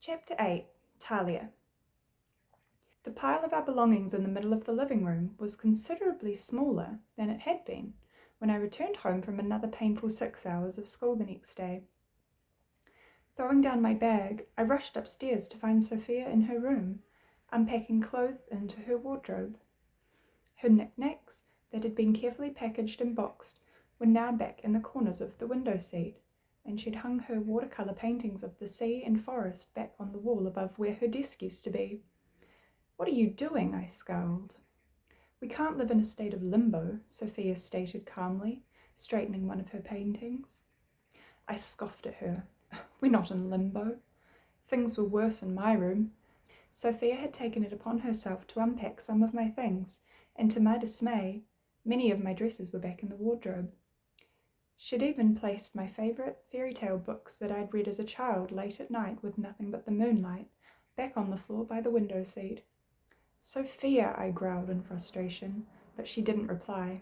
Chapter 8. Talia. The pile of our belongings in the middle of the living room was considerably smaller than it had been when I returned home from another painful 6 hours of school the next day. Throwing down my bag, I rushed upstairs to find Sophia in her room, unpacking clothes into her wardrobe. Her knickknacks, that had been carefully packaged and boxed, were now back in the corners of the window seat, and she'd hung her watercolour paintings of the sea and forest back on the wall above where her desk used to be. "What are you doing?" I scowled. "We can't live in a state of limbo," Sophia stated calmly, straightening one of her paintings. I scoffed at her. "We're not in limbo. Things were worse in my room." Sophia had taken it upon herself to unpack some of my things, and to my dismay, many of my dresses were back in the wardrobe. She'd even placed my favourite fairy tale books that I'd read as a child late at night with nothing but the moonlight, back on the floor by the window seat. "Sophia," I growled in frustration, but she didn't reply.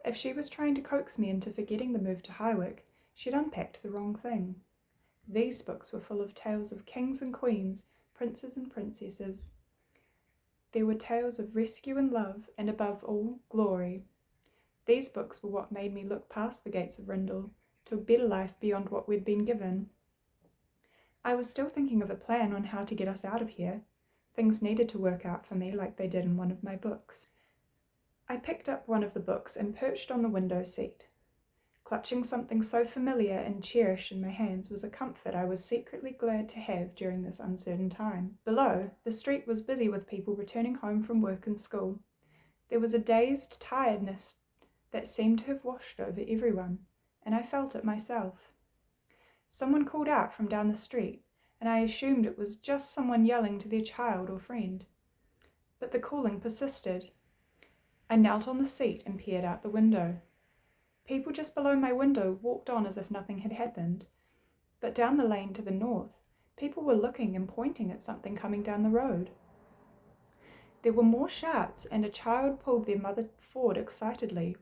If she was trying to coax me into forgetting the move to Highwick, she'd unpacked the wrong thing. These books were full of tales of kings and queens, princes and princesses. There were tales of rescue and love, and above all, glory. These books were what made me look past the gates of Rindle to a better life beyond what we'd been given. I was still thinking of a plan on how to get us out of here. Things needed to work out for me like they did in one of my books. I picked up one of the books and perched on the window seat. Clutching something so familiar and cherished in my hands was a comfort I was secretly glad to have during this uncertain time. Below, the street was busy with people returning home from work and school. There was a dazed tiredness that seemed to have washed over everyone, and I felt it myself. Someone called out from down the street, and I assumed it was just someone yelling to their child or friend. But the calling persisted. I knelt on the seat and peered out the window. People just below my window walked on as if nothing had happened, but down the lane to the north, people were looking and pointing at something coming down the road. There were more shouts, and a child pulled their mother forward excitedly.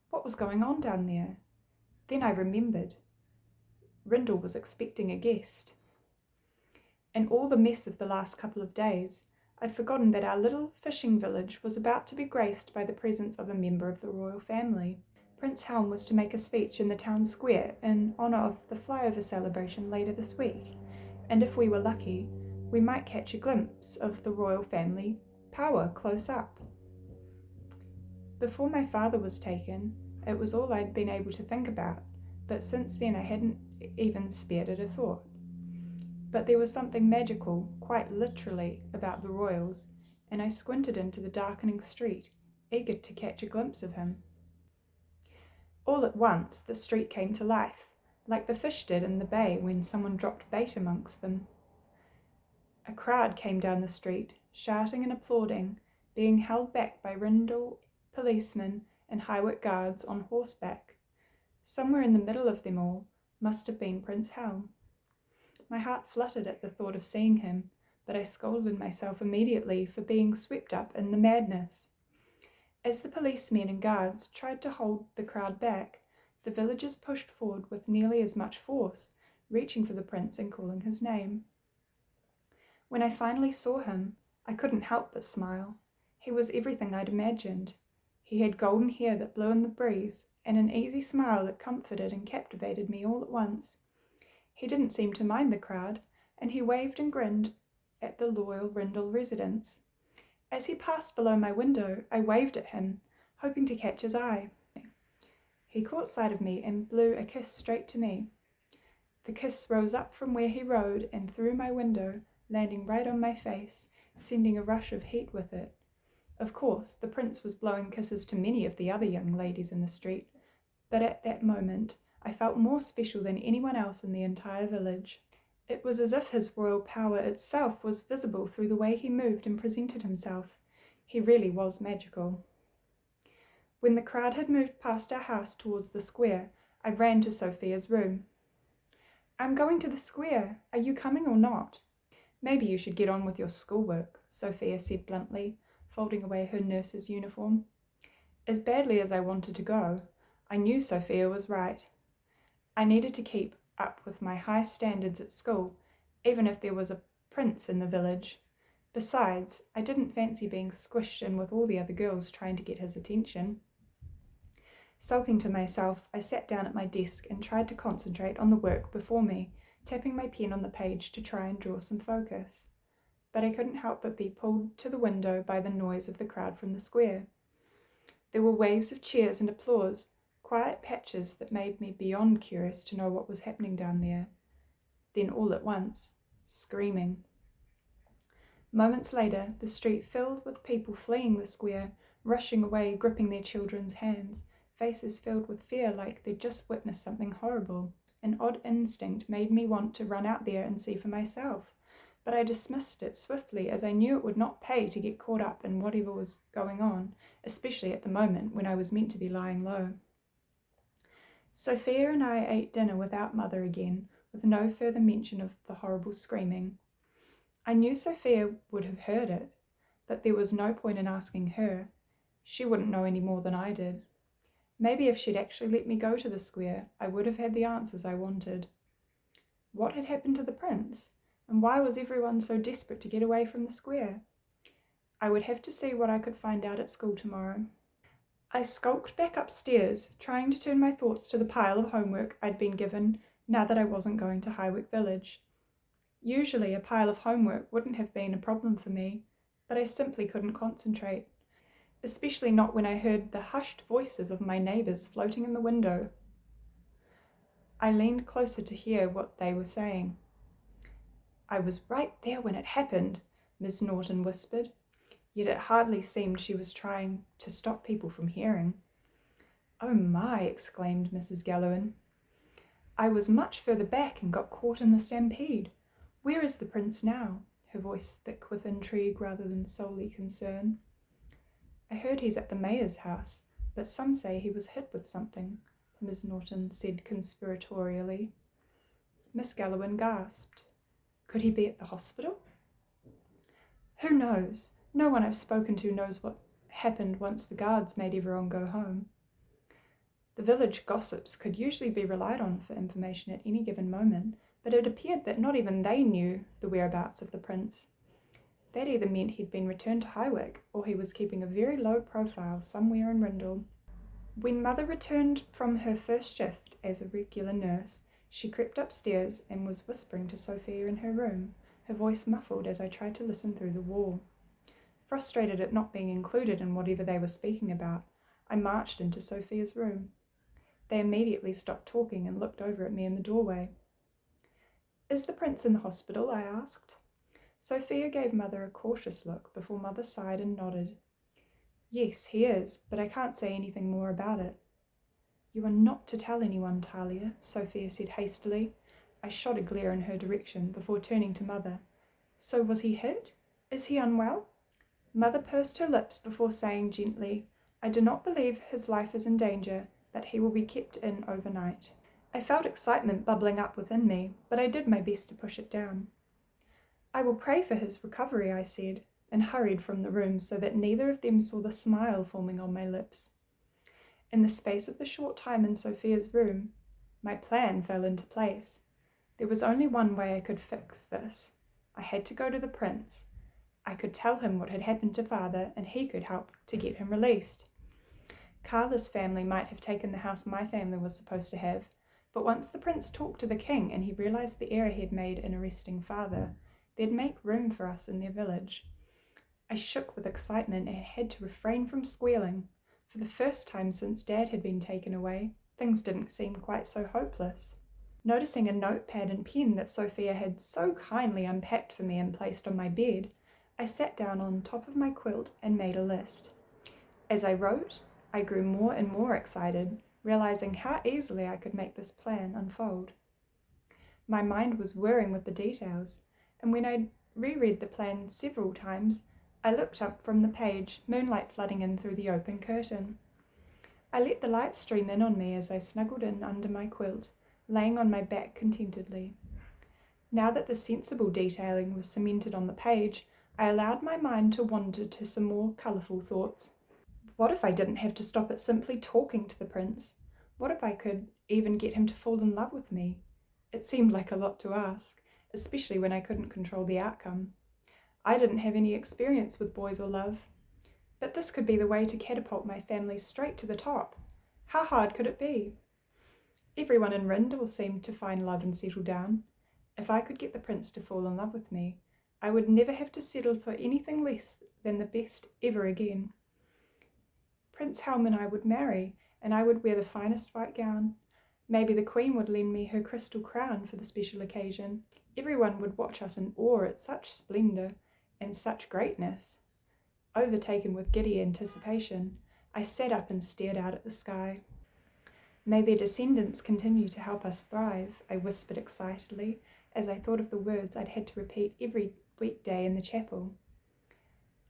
What was going on down there? Then I remembered. Rindle was expecting a guest. In all the mess of the last couple of days, I'd forgotten that our little fishing village was about to be graced by the presence of a member of the royal family. Prince Helm was to make a speech in the town square in honour of the flyover celebration later this week, and if we were lucky, we might catch a glimpse of the royal family power close up. Before my father was taken, it was all I'd been able to think about, but since then I hadn't even spared it a thought. But there was something magical, quite literally, about the royals, and I squinted into the darkening street, eager to catch a glimpse of him. All at once, the street came to life, like the fish did in the bay when someone dropped bait amongst them. A crowd came down the street, shouting and applauding, being held back by Rindle policemen and Highwick guards on horseback. Somewhere in the middle of them all must have been Prince Helm. My heart fluttered at the thought of seeing him, but I scolded myself immediately for being swept up in the madness. As the policemen and guards tried to hold the crowd back, the villagers pushed forward with nearly as much force, reaching for the prince and calling his name. When I finally saw him, I couldn't help but smile. He was everything I'd imagined. He had golden hair that blew in the breeze, and an easy smile that comforted and captivated me all at once. He didn't seem to mind the crowd, and he waved and grinned at the loyal Rindle residents. As he passed below my window, I waved at him, hoping to catch his eye. He caught sight of me and blew a kiss straight to me. The kiss rose up from where he rode and through my window, landing right on my face, sending a rush of heat with it. Of course, the prince was blowing kisses to many of the other young ladies in the street, but at that moment I felt more special than anyone else in the entire village. It was as if his royal power itself was visible through the way he moved and presented himself. He really was magical. When the crowd had moved past our house towards the square, I ran to Sophia's room. "I'm going to the square. Are you coming or not?" "Maybe you should get on with your schoolwork," Sophia said bluntly, folding away her nurse's uniform. As badly as I wanted to go, I knew Sophia was right. I needed to keep up with my high standards at school even if there was a prince in the village. Besides, I didn't fancy being squished in with all the other girls trying to get his attention. Sulking to myself, I sat down at my desk and tried to concentrate on the work before me, tapping my pen on the page to try and draw some focus. But I couldn't help but be pulled to the window by the noise of the crowd from the square. There were waves of cheers and applause, quiet patches that made me beyond curious to know what was happening down there. Then all at once, screaming. Moments later, the street filled with people fleeing the square, rushing away, gripping their children's hands, faces filled with fear like they'd just witnessed something horrible. An odd instinct made me want to run out there and see for myself, but I dismissed it swiftly as I knew it would not pay to get caught up in whatever was going on, especially at the moment when I was meant to be lying low. Sophia and I ate dinner without Mother again, with no further mention of the horrible screaming. I knew Sophia would have heard it, but there was no point in asking her. She wouldn't know any more than I did. Maybe if she'd actually let me go to the square, I would have had the answers I wanted. What had happened to the prince? And why was everyone so desperate to get away from the square? I would have to see what I could find out at school tomorrow. I skulked back upstairs, trying to turn my thoughts to the pile of homework I'd been given now that I wasn't going to Highwick Village. Usually a pile of homework wouldn't have been a problem for me, but I simply couldn't concentrate, especially not when I heard the hushed voices of my neighbours floating in the window. I leaned closer to hear what they were saying. "I was right there when it happened," Miss Norton whispered, yet it hardly seemed she was trying to stop people from hearing. "Oh my," exclaimed Mrs. Gallowin. "I was much further back and got caught in the stampede. Where is the prince now?" her voice thick with intrigue rather than solely concern. "I heard he's at the mayor's house, but some say he was hit with something," Miss Norton said conspiratorially. Miss Gallowin gasped. "Could he be at the hospital?" "Who knows? No one I've spoken to knows what happened once the guards made everyone go home." The village gossips could usually be relied on for information at any given moment, but it appeared that not even they knew the whereabouts of the prince. That either meant he'd been returned to Highwick, or he was keeping a very low profile somewhere in Rindle. When Mother returned from her first shift as a regular nurse, she crept upstairs and was whispering to Sophia in her room, her voice muffled as I tried to listen through the wall. Frustrated at not being included in whatever they were speaking about, I marched into Sophia's room. They immediately stopped talking and looked over at me in the doorway. "Is the prince in the hospital?" I asked. Sophia gave Mother a cautious look before Mother sighed and nodded. "Yes, he is, but I can't say anything more about it." "You are not to tell anyone, Talia," Sophia said hastily. I shot a glare in her direction before turning to Mother. "So was he hit? Is he unwell?" Mother pursed her lips before saying gently, "I do not believe his life is in danger, but he will be kept in overnight." I felt excitement bubbling up within me, but I did my best to push it down. "I will pray for his recovery," I said, and hurried from the room so that neither of them saw the smile forming on my lips. In the space of the short time in Sophia's room, my plan fell into place. There was only one way I could fix this. I had to go to the prince. I could tell him what had happened to Father, and he could help to get him released. Carla's family might have taken the house my family was supposed to have, but once the prince talked to the king and he realised the error he'd made in arresting Father, they'd make room for us in their village. I shook with excitement and had to refrain from squealing. For the first time since Dad had been taken away, things didn't seem quite so hopeless. Noticing a notepad and pen that Sophia had so kindly unpacked for me and placed on my bed, I sat down on top of my quilt and made a list. As I wrote, I grew more and more excited, realising how easily I could make this plan unfold. My mind was whirring with the details, and when I'd reread the plan several times, I looked up from the page, moonlight flooding in through the open curtain. I let the light stream in on me as I snuggled in under my quilt, laying on my back contentedly. Now that the sensible detailing was cemented on the page, I allowed my mind to wander to some more colourful thoughts. What if I didn't have to stop at simply talking to the prince? What if I could even get him to fall in love with me? It seemed like a lot to ask, especially when I couldn't control the outcome. I didn't have any experience with boys or love, but this could be the way to catapult my family straight to the top. How hard could it be? Everyone in Rindle seemed to find love and settle down. If I could get the prince to fall in love with me, I would never have to settle for anything less than the best ever again. Prince Helm and I would marry, and I would wear the finest white gown. Maybe the Queen would lend me her crystal crown for the special occasion. Everyone would watch us in awe at such splendour and such greatness. Overtaken with giddy anticipation, I sat up and stared out at the sky. May their descendants continue to help us thrive, I whispered excitedly as I thought of the words I'd had to repeat every weekday in the chapel.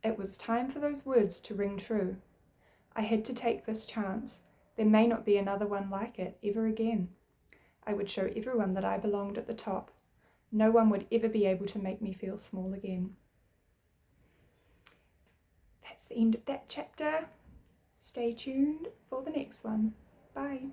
It was time for those words to ring true. I had to take this chance. There may not be another one like it ever again. I would show everyone that I belonged at the top. No one would ever be able to make me feel small again. That's the end of that chapter. Stay tuned for the next one. Bye.